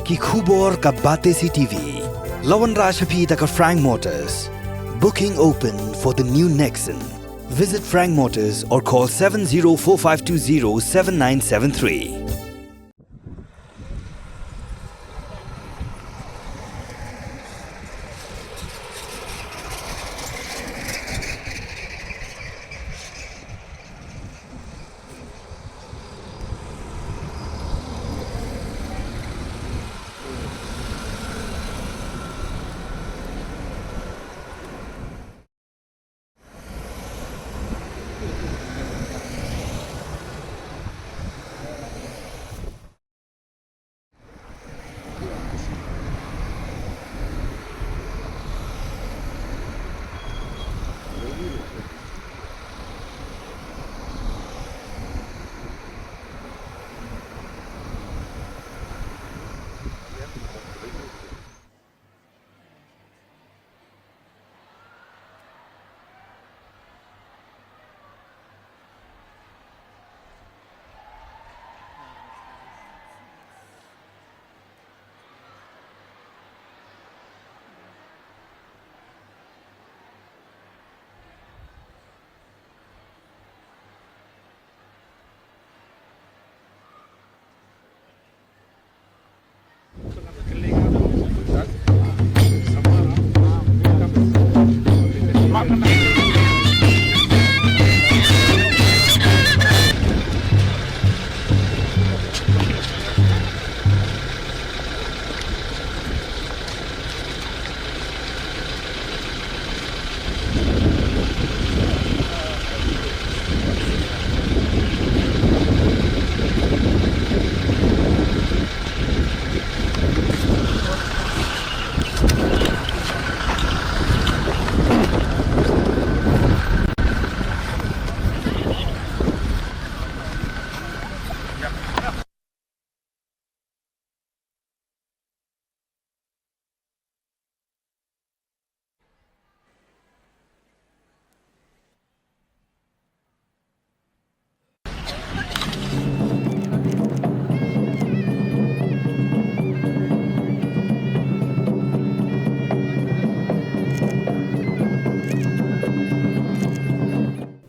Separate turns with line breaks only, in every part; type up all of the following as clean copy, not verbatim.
कि khubor ka Batesi TV. Lawan Rashapi taka Frank Motors. Booking open for the new Nexon. Visit Frank Motors or call 7045207973.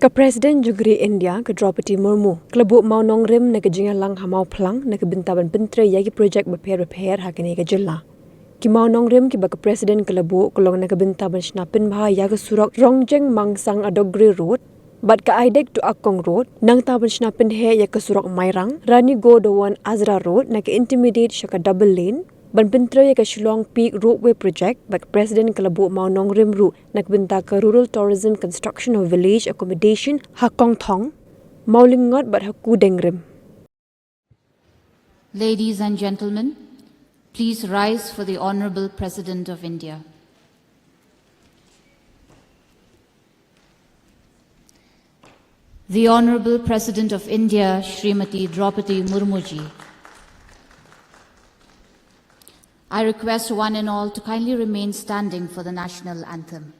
Ke Presiden Negeri India ke Draupadi Murmu kelebuk Mawnongrim na ke Jylla ha Mawphlang na ke bintaban Pyntrei yagi projek Bapher hakini ke Jylla. Ki Mawnongrim ki bak Presiden kelebuk kolong na ke bintaban snapin bha yagi surak Rongjeng Mangsang Adogri Road bat ke Aidek to Akong Road nang taban snapin he ya ke surak Mairang Rani Go Dowan Azra Road na ke intimidate shaka double lane ban Pyntrei ya ke Shillong Peak Roadway Project bak Presiden kelebuk Mawnongrim Ru nak binta ke Rural Tourism Construction of Village Accommodation Hakong Thong Maulingot bat Haku Dengrim.
Ladies and gentlemen, please rise for the Honorable President of India. The Honorable President of India, Srimati Draupadi Murmu ji. I request one and all to kindly remain standing for the national anthem.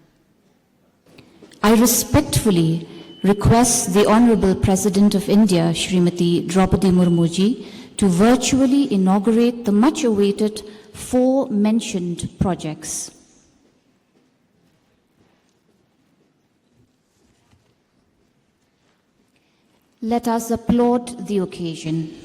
I respectfully request the Honorable President of India, Srimati Draupadi Murmu ji, to virtually inaugurate the much-awaited four mentioned projects. Let us applaud the occasion.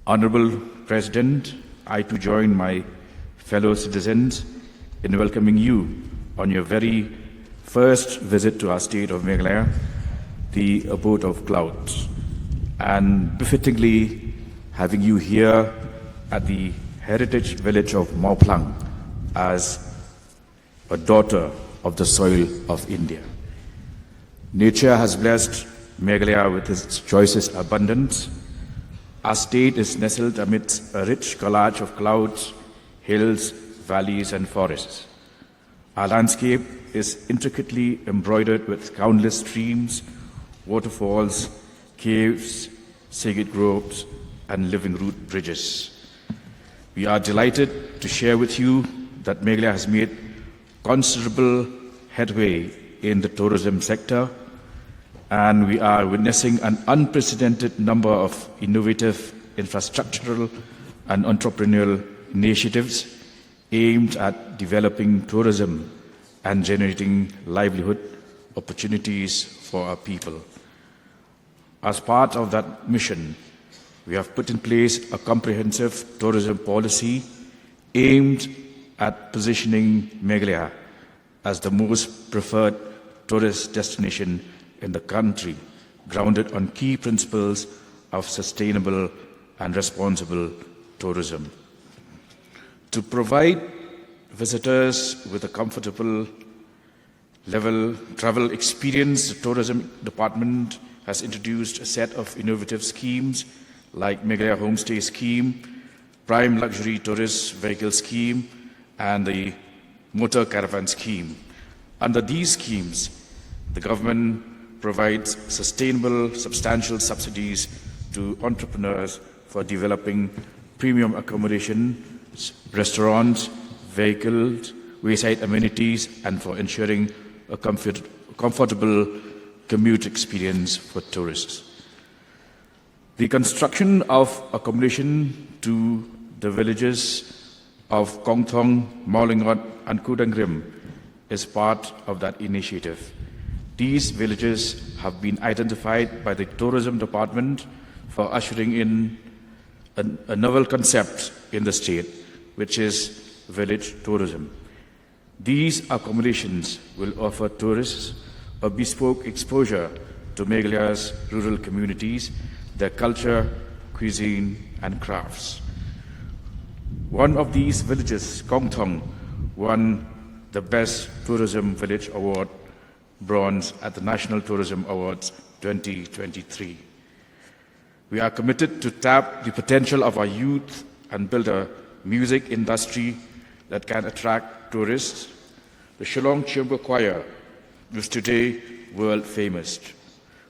Honorable President, I too join my fellow citizens in welcoming you on your very first visit to our state of Meghalaya, the abode of clouds, and befittingly having you here at the heritage village of Mawphlang as a daughter of the soil of India. Nature has blessed Meghalaya with its choicest abundance. Our state is nestled amidst a rich collage of clouds, hills, valleys, and forests. Our landscape is intricately embroidered with countless streams, waterfalls, caves, sacred groves, and living root bridges. We are delighted to share with you that Meghalaya has made considerable headway in the tourism sector, and we are witnessing an unprecedented number of innovative infrastructural and entrepreneurial initiatives aimed at developing tourism and generating livelihood opportunities for our people. As part of that mission, we have put in place a comprehensive tourism policy aimed at positioning Meghalaya as the most preferred tourist destination in the country, grounded on key principles of sustainable and responsible tourism. To provide visitors with a comfortable level travel experience, the Tourism Department has introduced a set of innovative schemes like Meghalaya Homestay Scheme, Prime Luxury Tourist Vehicle Scheme, and the Motor Caravan Scheme. Under these schemes, the government provides sustainable, substantial subsidies to entrepreneurs for developing premium accommodation, restaurants, vehicles, wayside amenities, and for ensuring a comfortable commute experience for tourists. The construction of accommodation to the villages of Kongthong, Mawnongrim, and Mawnongrim is part of that initiative. These villages have been identified by the Tourism Department for ushering in a novel concept in the state, which is village tourism. These accommodations will offer tourists a bespoke exposure to Meghalaya's rural communities, their culture, cuisine, and crafts. One of these villages, Kongthong, won the Best Tourism Village Award, Bronze, at the National Tourism Awards 2023. We are committed to tap the potential of our youth and build a music industry that can attract tourists. The Shillong Chamber Choir is today world famous.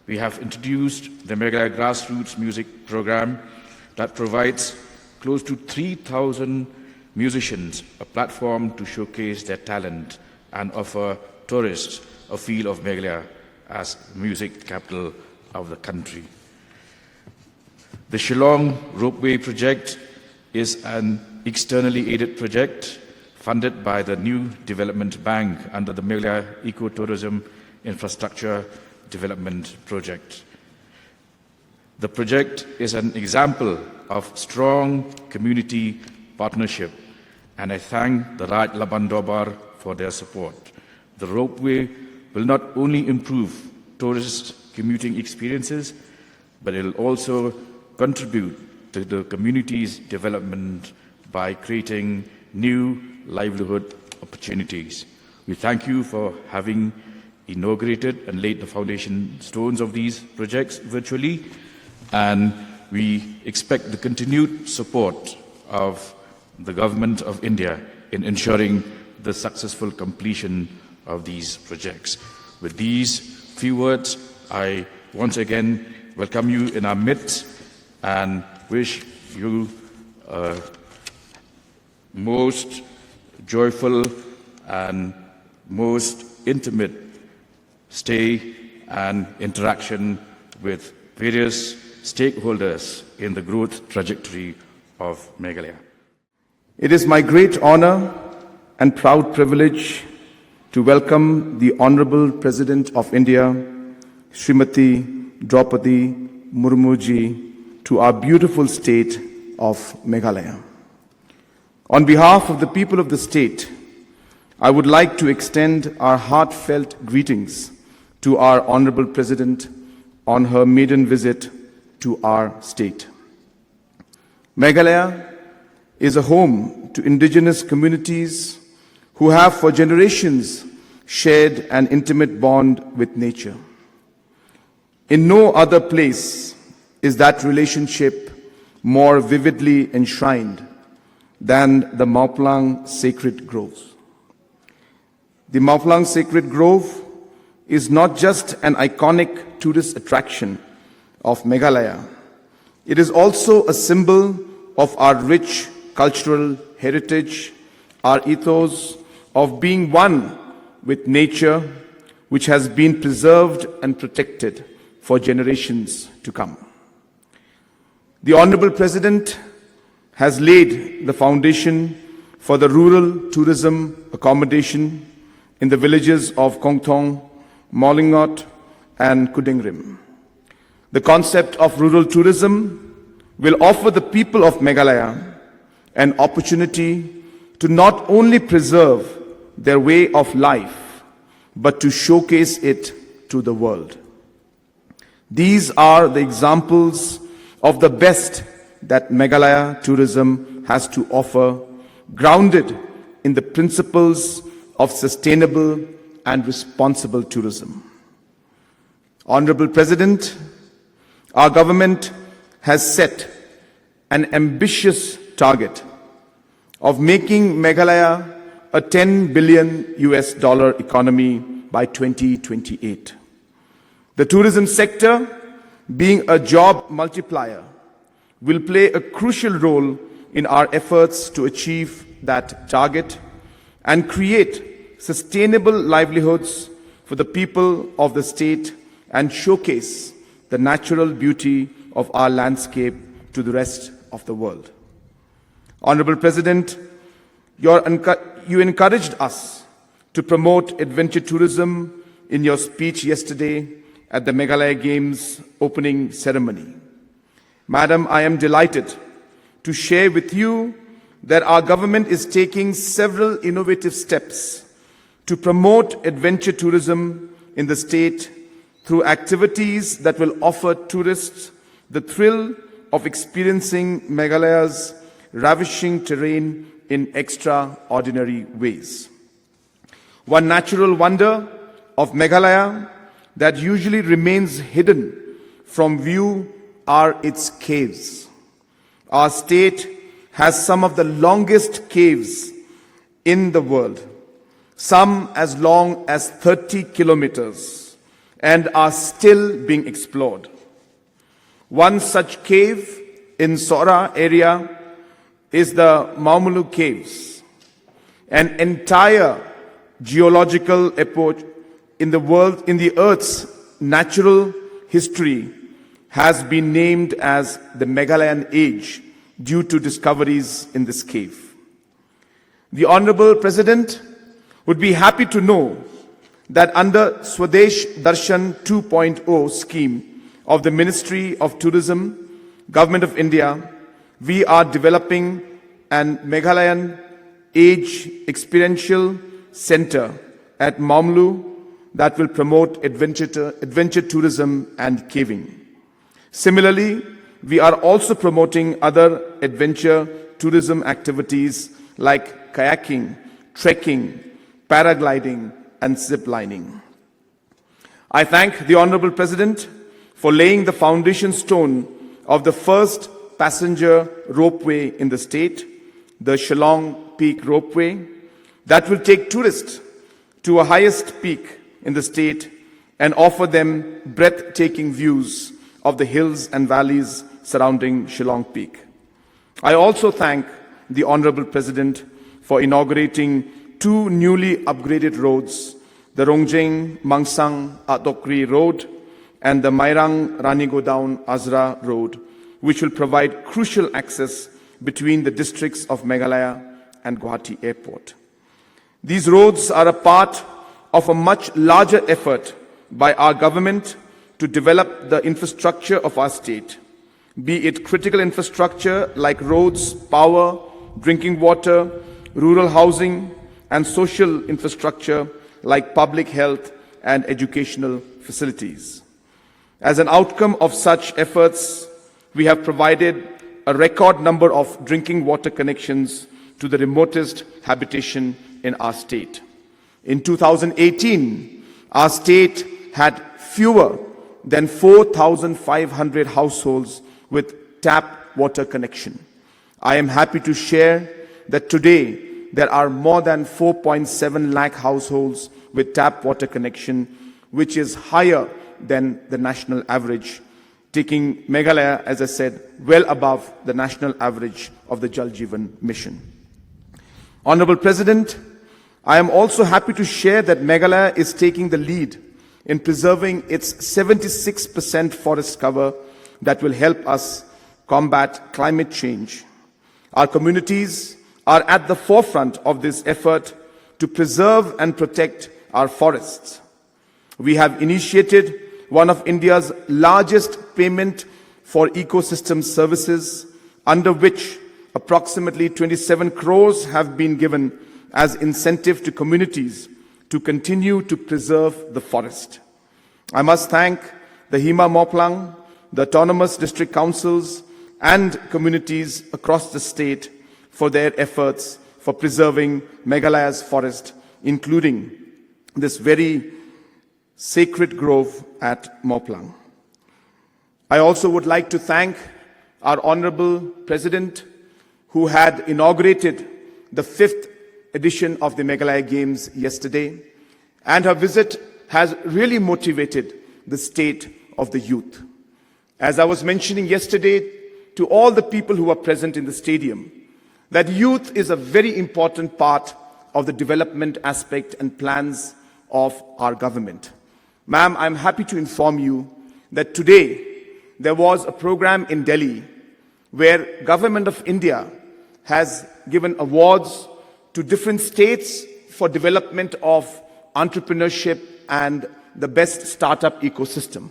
We have introduced the Meghalaya Grassroots Music Program that provides close to 3,000 musicians a platform to showcase their talent and offer tourists a feel of Meghalaya as music capital of the country. The Shillong Ropeway project is an externally aided project funded by the New Development Bank under the Meghalaya Ecotourism Infrastructure Development Project. The project is an example of strong community partnership, and I thank the Raj Labandobar for their support. The ropeway will not only improve tourist commuting experiences, but it will also contribute to the community's development by creating new livelihood opportunities. We thank you for having inaugurated and laid the foundation stones of these projects virtually, and we expect the continued support of the Government of India in ensuring the successful completion of these projects. With these few words, I once again welcome you in our midst and wish you a most joyful and most intimate stay and interaction with various stakeholders in the growth trajectory of Meghalaya.
It is my great honor and proud privilege to welcome the Honorable President of India, Srimati Draupadi Murmuji, to our beautiful state of Meghalaya. On behalf of the people of the state, I would like to extend our heartfelt greetings to our Honorable President on her maiden visit to our state. Meghalaya is a home to indigenous communities who have for generations shared an intimate bond with nature. In no other place is that relationship more vividly enshrined than the Mawphlang Sacred Groves. The Mawphlang Sacred Grove is not just an iconic tourist attraction of Meghalaya, it is also a symbol of our rich cultural heritage, our ethos of being one with nature, which has been preserved and protected for generations to come. The Honorable President has laid the foundation for the rural tourism accommodation in the villages of Kongthong, Mawphlang, and Mawnongrim. The concept of rural tourism will offer the people of Meghalaya an opportunity to not only preserve their way of life, but to showcase it to the world. These are the examples of the best that Meghalaya tourism has to offer, grounded in the principles of sustainable and responsible tourism. Honorable President, our government has set an ambitious target of making Meghalaya a $10 billion economy by 2028. The tourism sector, being a job multiplier, will play a crucial role in our efforts to achieve that target and create sustainable livelihoods for the people of the state and showcase the natural beauty of our landscape to the rest of the world. Honorable President, you encouraged us to promote adventure tourism in your speech yesterday at the Meghalaya Games opening ceremony. Madam, I am delighted to share with you that our government is taking several innovative steps to promote adventure tourism in the state through activities that will offer tourists the thrill of experiencing Meghalaya's ravishing terrain in extraordinary ways. One natural wonder of Meghalaya that usually remains hidden from view are its caves. Our state has some of the longest caves in the world, some as long as 30 kilometers, and are still being explored. One such cave in Sora area is the Mawphlang Caves, an entire geological epoch in the Earth's natural history has been named as the Meghalayan Age due to discoveries in this cave. The Honorable President would be happy to know that under Swadesh Darshan 2.0 scheme of the Ministry of Tourism, Government of India, we are developing an Meghalayan Age Experiential Center at Mawphlang that will promote adventure tourism and caving. Similarly, we are also promoting other adventure tourism activities like kayaking, trekking, paragliding, and zip lining. I thank the Honorable President for laying the foundation stone of the first passenger ropeway in the state, the Shillong Peak Ropeway, that will take tourists to a highest peak in the state and offer them breathtaking views of the hills and valleys surrounding Shillong Peak. I also thank the Honorable President for inaugurating two newly upgraded roads, the Rongjeng Mangsang Atokri Road and the Mairang Ranigodown Azra Road, which will provide crucial access between the districts of Meghalaya and Guwahati Airport. These roads are a part of a much larger effort by our government to develop the infrastructure of our state. be it critical infrastructure like roads, power, drinking water, rural housing, and social infrastructure like public health and educational facilities. As an outcome of such efforts, we have provided a record number of drinking water connections to the remotest habitation in our state. In 2018, our state had fewer than 4,500 households with tap water connection. I am happy to share that today there are more than 4.7 lakh households with tap water connection, which is higher than the national average, taking Meghalaya, as I said, well above the national average of the Jal Jeevan mission. Honorable President, I am also happy to share that Meghalaya is taking the lead in preserving its 76% forest cover that will help us combat climate change. Our communities are at the forefront of this effort to preserve and protect our forests. We have initiated one of India's largest payment for ecosystem services, under which approximately 27 crores have been given as incentive to communities to continue to preserve the forest. I must thank the Hima Mawphlang, the autonomous district councils, and communities across the state for their efforts for preserving Meghalaya's forest, including this very sacred grove at Mawphlang. I also would like to thank our Honorable President, who had inaugurated the 5th edition of the Meghalaya Games yesterday, and her visit has really motivated the state of the youth. As I was mentioning yesterday to all the people who are present in the stadium, that youth is a very important part of the development aspect and plans of our government. Ma'am, I'm happy to inform you that today there was a program in Delhi where Government of India has given awards to different states for development of entrepreneurship and the best startup ecosystem.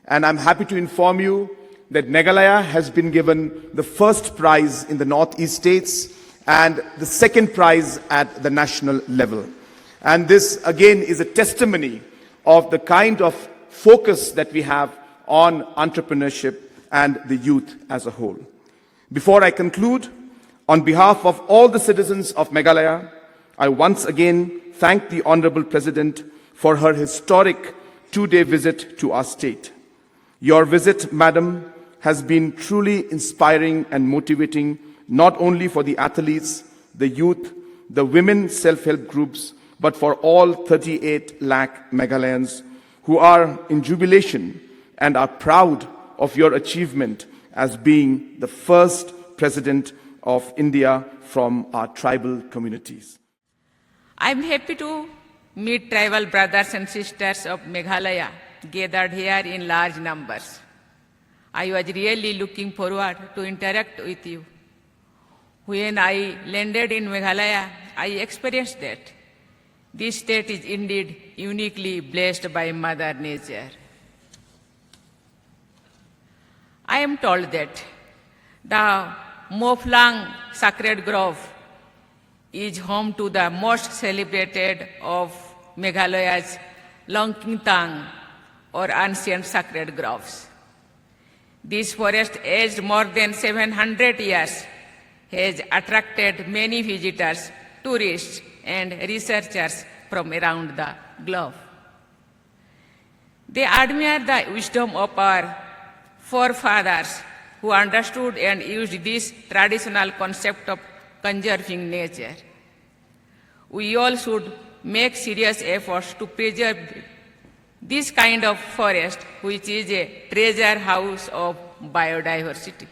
And I'm happy to inform you that Meghalaya has been given the first prize in the Northeast states and the second prize at the national level. And this again is a testimony of the kind of focus that we have on entrepreneurship and the youth as a whole. Before I conclude, on behalf of all the citizens of Meghalaya, I once again thank the Honorable President for her historic 2-day visit to our state. Your visit, Madam, has been truly inspiring and motivating, not only for the athletes, the youth, the women self-help groups, but for all 38 lakh Meghalayans who are in jubilation and are proud of your achievement as being the first President of India from our tribal communities.
I'm happy to meet tribal brothers and sisters of Meghalaya gathered here in large numbers. I was really looking forward to interact with you. When I landed in Meghalaya, I experienced that this state is indeed uniquely blessed by Mother Nature. I am told that the Mawphlang Sacred Grove is home to the most celebrated of Meghalaya's Longkingtang or ancient sacred groves. This forest, aged more than 700 years, has attracted many visitors, tourists, and researchers from around the globe. They admire the wisdom of our forefathers who understood and used this traditional concept of conserving nature. We all should make serious efforts to preserve this kind of forest, which is a treasure house of biodiversity.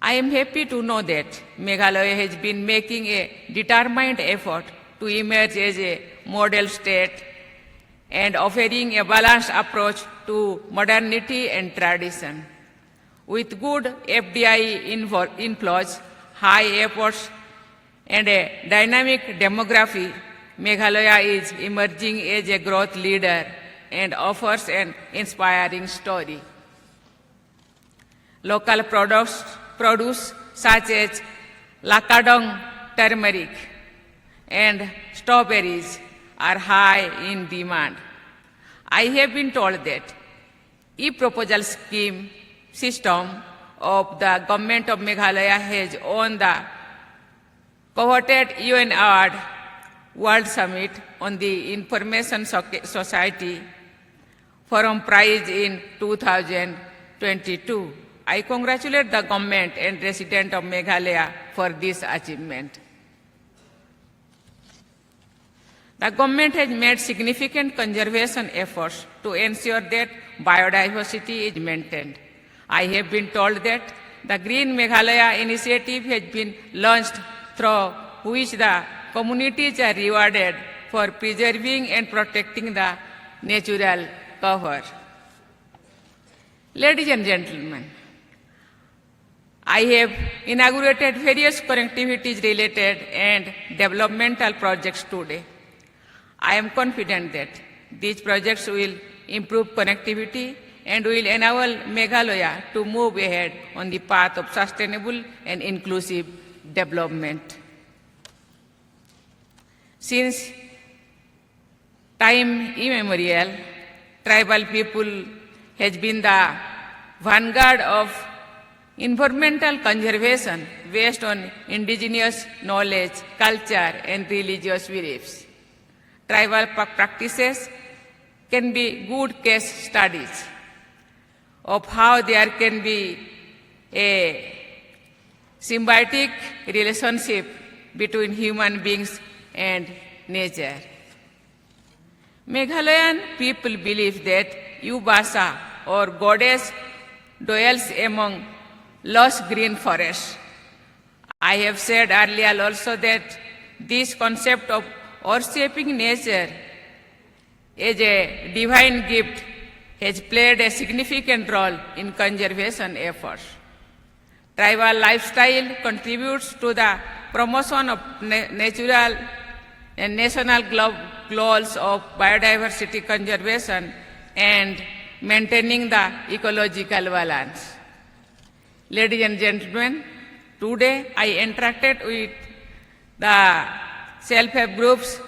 I am happy to know that Meghalaya has been making a determined effort to emerge as a model state and offering a balanced approach to modernity and tradition. With good FDI inflows, high efforts, and a dynamic demography, Meghalaya is emerging as a growth leader and offers an inspiring story. Local produce such as Lakadong turmeric and strawberries are high in demand. I have been told that e-proposal scheme system of the government of Meghalaya has won the coveted UN Award World Summit on the Information Society Forum Prize in 2022. I congratulate the government and residents of Meghalaya for this achievement. The government has made significant conservation efforts to ensure that biodiversity is maintained. I have been told that the Green Meghalaya initiative has been launched through which the communities are rewarded for preserving and protecting the natural cover. Ladies and gentlemen, I have inaugurated various connectivities related and developmental projects today. I am confident that these projects will improve connectivity and will enable Meghalaya to move ahead on the path of sustainable and inclusive development. Since time immemorial, tribal people has been the vanguard of environmental conservation based on indigenous knowledge, culture, and religious beliefs. Tribal practices can be good case studies of how there can be a symbiotic relationship between human beings and nature. Meghalayan people believe that Ubasa, or goddess, dwells among lush green forests. I have said earlier also that this concept of worshiping nature as a divine gift has played a significant role in conservation efforts. Tribal lifestyle contributes to the promotion of natural and national goals of biodiversity conservation and maintaining the ecological balance. Ladies and gentlemen, today I interacted with the self-help groups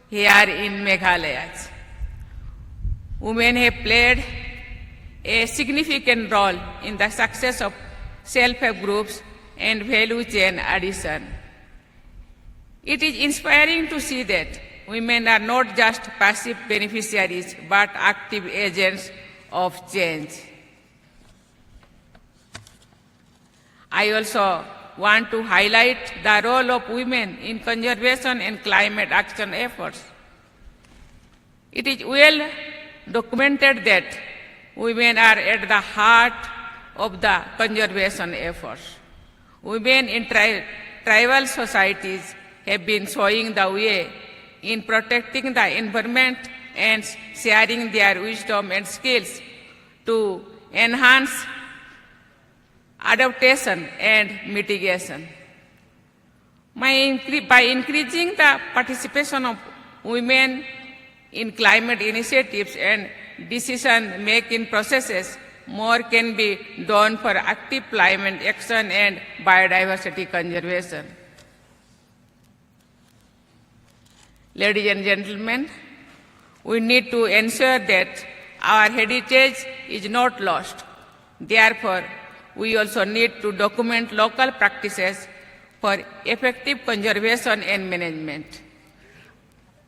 here in Meghalaya. Women have played a significant role in the success of self-help groups and value chain addition. It is inspiring to see that women are not just passive beneficiaries but active agents of change. I also want to highlight the role of women in conservation and climate action efforts. It is well documented that women are at the heart of the conservation efforts. Women in tribal societies have been showing the way in protecting the environment and sharing their wisdom and skills to enhance adaptation and mitigation. By increasing the participation of women in climate initiatives and decision-making processes, more can be done for active climate action and biodiversity conservation. Ladies and gentlemen, we need to ensure that our heritage is not lost. Therefore, we also need to document local practices for effective conservation and management.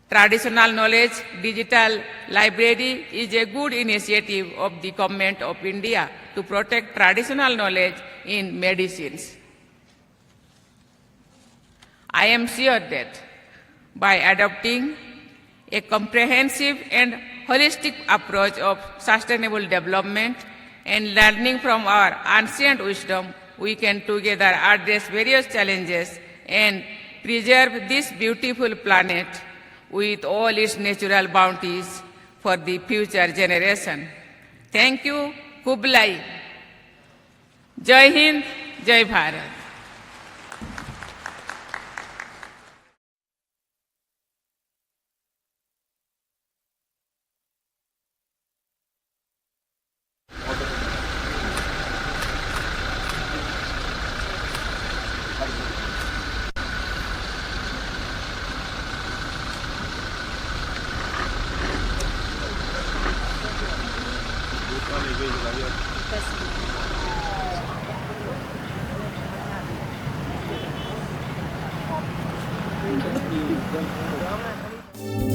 Traditional Knowledge Digital Library is a good initiative of the Government of India to protect traditional knowledge in medicines. I am sure that by adopting a comprehensive and holistic approach of sustainable development and learning from our ancient wisdom, we can together address various challenges and preserve this beautiful planet with all its natural bounties for the future generation. Thank you, Kublai. Jai Hind, Jai Bharat.
Thank you.